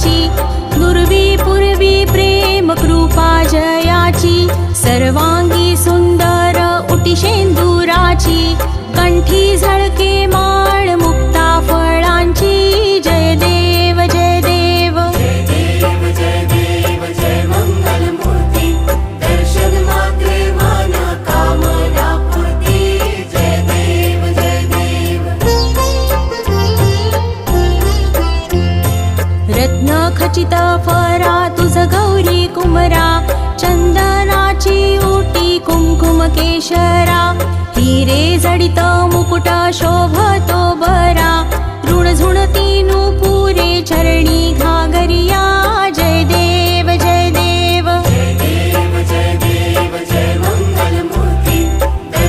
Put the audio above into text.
फळाची, नुरवी पूर्वी प्रेम कृपा जयाची, सर्वांगी सुंदर उटी शेंदुराची, कंठी झळके माळ मुक्ता फळांची, जय देव जय देव जय देव जय देव जय मंगल मूर्ती, दर्शन मात्रे मन कामना पूर्ती, जय देव जय देव। रत्न खचित फरा तुझ गौरी कुमरा, चंदनाची उटी कुंकुम केशरा, हिरे जडित मुकुट शोभतो